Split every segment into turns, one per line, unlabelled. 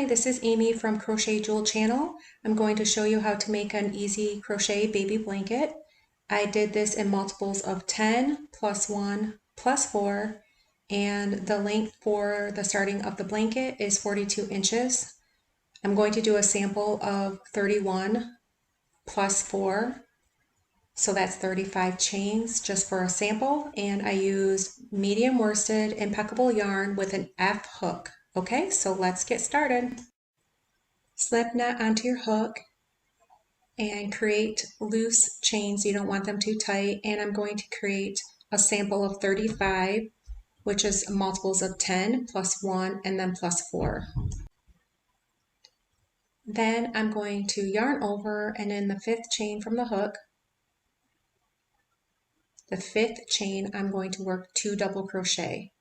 Hi, this is Amy from Crochet Jewel channel. I'm going to show you how to make an easy crochet baby blanket. I did this in multiples of 10 plus 1 plus 4, and the length for the starting of the blanket is 42 inches. I'm going to do a sample of 31 plus 4, so that's 35 chains just for a sample, and I used medium worsted impeccable yarn with an F hook. Okay, so let's get started. Slip knot onto your hook and create loose chains. You don't want them too tight. And I'm going to create a sample of 35, which is multiples of 10 plus 1 and then plus 4. Then I'm going to yarn over, and in the 5th chain from the hook, the 5th chain, I'm going to work 2 double crochet.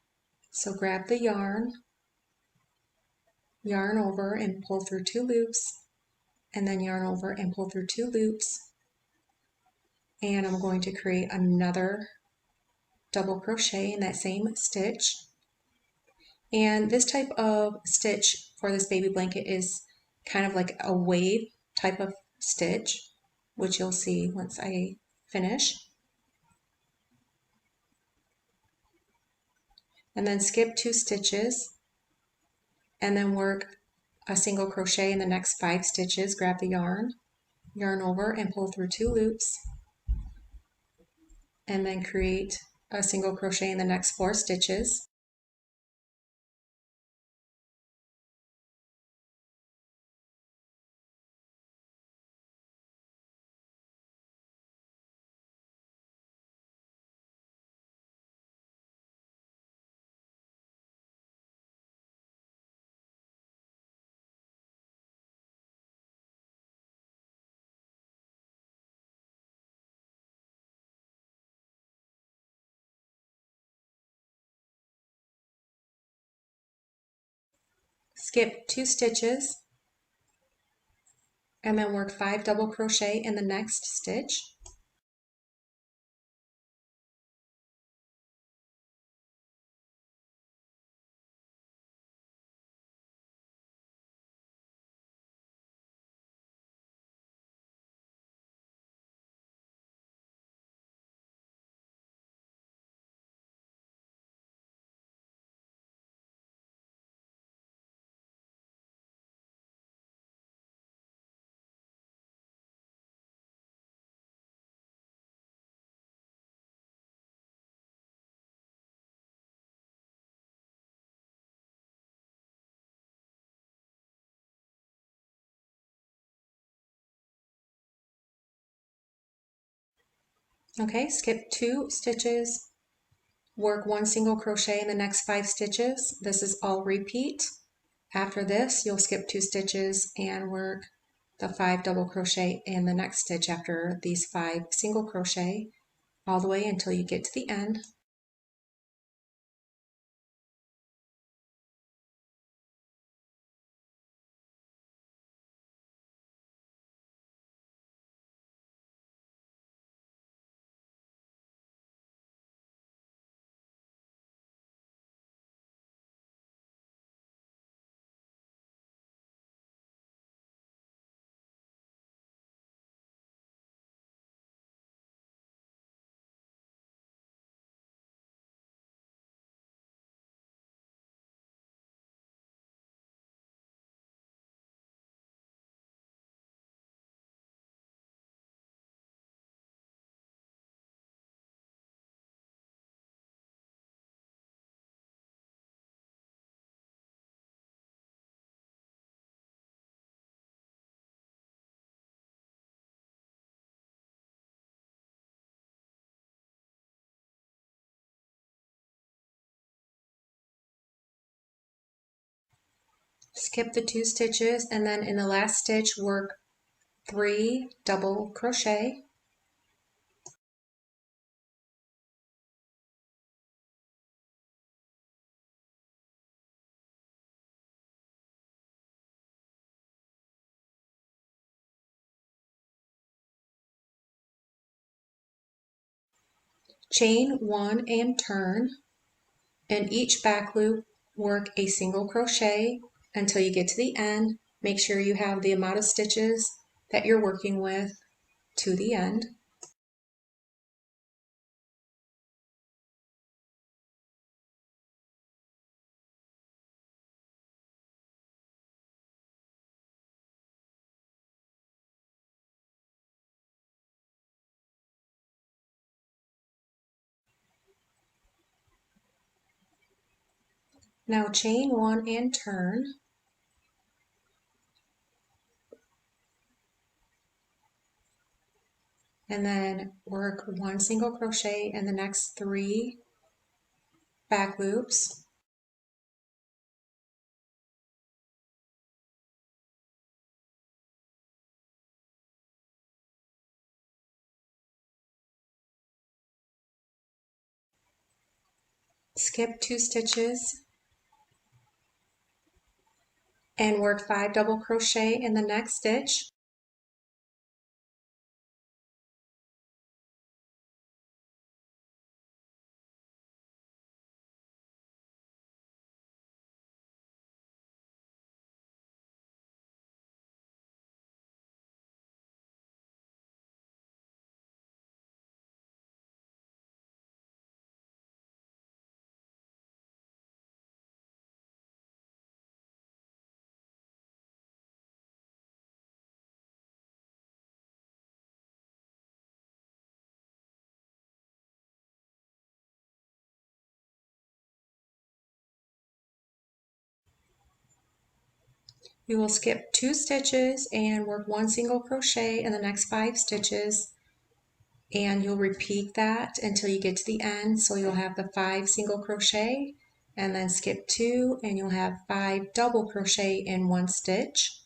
So grab the yarn over and pull through 2 loops, and then yarn over and pull through 2 loops, and I'm going to create another double crochet in that same stitch. And this type of stitch for this baby blanket is kind of like a wave type of stitch, which you'll see once I finish. And then skip 2 stitches and then work a single crochet in the next 5 stitches. Grab the yarn over and pull through 2 loops, and then create a single crochet in the next 4 stitches. Skip 2 stitches and then work 5 double crochet in the next stitch. Okay, skip 2 stitches, work 1 single crochet in the next 5 stitches. This is all repeat. After this, you'll skip 2 stitches and work the 5 double crochet in the next stitch after these 5 single crochet all the way until you get to the end. Skip the 2 stitches, and then in the last stitch work 3 double crochet. Chain 1 and turn. In each back loop, work a single crochet until you get to the end. Make sure you have the amount of stitches that you're working with to the end. Now chain one and turn. And then work one single crochet in the next 3 back loops. Skip 2 stitches and work 5 double crochet in the next stitch. You will skip 2 stitches and work 1 single crochet in the next 5 stitches, and you'll repeat that until you get to the end. So you'll have the 5 single crochet and then skip 2, and you'll have 5 double crochet in 1 stitch.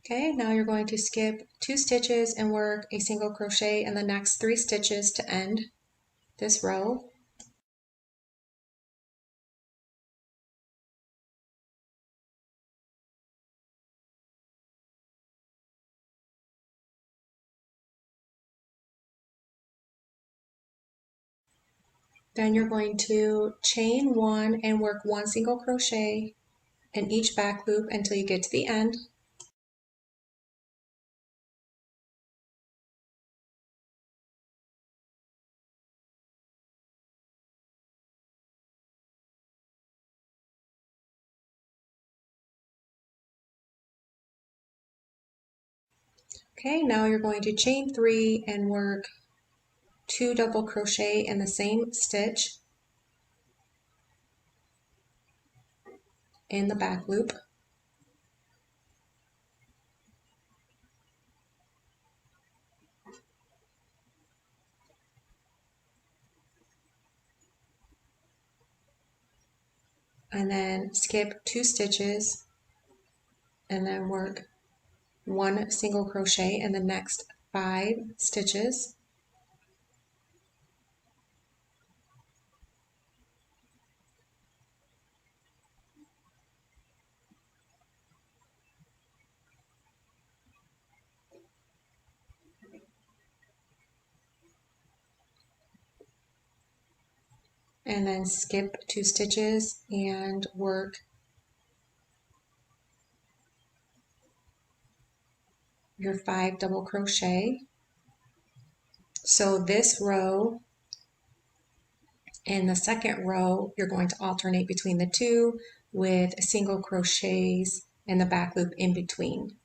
Okay, now you're going to skip 2 stitches and work a single crochet in the next 3 stitches to end this row. Then you're going to chain 1 and work 1 single crochet in each back loop until you get to the end. Okay, now you're going to chain 3 and work 2 double crochet in the same stitch in the back loop. And then skip 2 stitches and then work 1 single crochet in the next 5 stitches. And then skip 2 stitches and work your 5 double crochet. So this row and the second row, you're going to alternate between the 2 with single crochets in the back loop in between.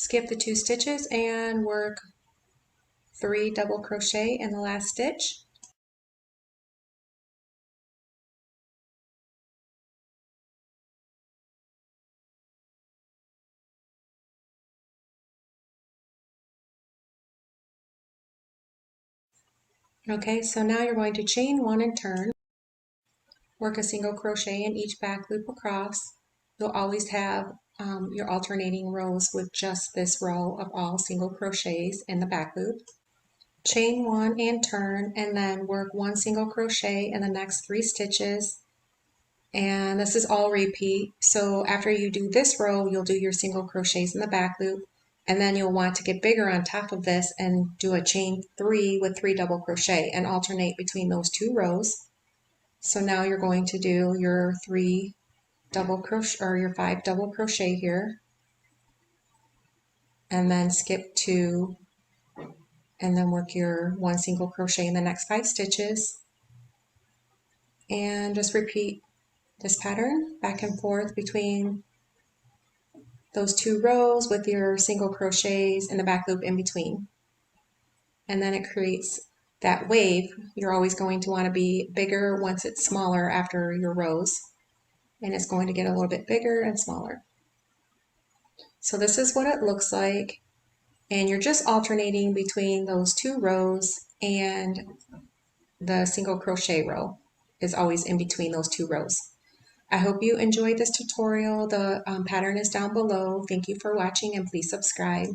Skip the 2 stitches and work 3 double crochet in the last stitch. Okay, so now you're going to chain 1 and turn. Work a single crochet in each back loop across. You'll always have your alternating rows with just this row of all single crochets in the back loop. Chain 1 and turn, and then work 1 single crochet in the next 3 stitches. And this is all repeat. So after you do this row, you'll do your single crochets in the back loop, and then you'll want to get bigger on top of this and do a chain 3 with 3 double crochet and alternate between those 2 rows. So now you're going to do your 3 double crochet or your 5 double crochet here, and then skip 2, and then work your 1 single crochet in the next 5 stitches, and just repeat this pattern back and forth between those 2 rows with your single crochets in the back loop in between. And then it creates that wave. You're always going to want to be bigger once it's smaller after your rows, and it's going to get a little bit bigger and smaller. So this is what it looks like, and you're just alternating between those 2 rows, and the single crochet row is always in between those 2 rows. I hope you enjoyed this tutorial. The pattern is down below. Thank you for watching, and please subscribe.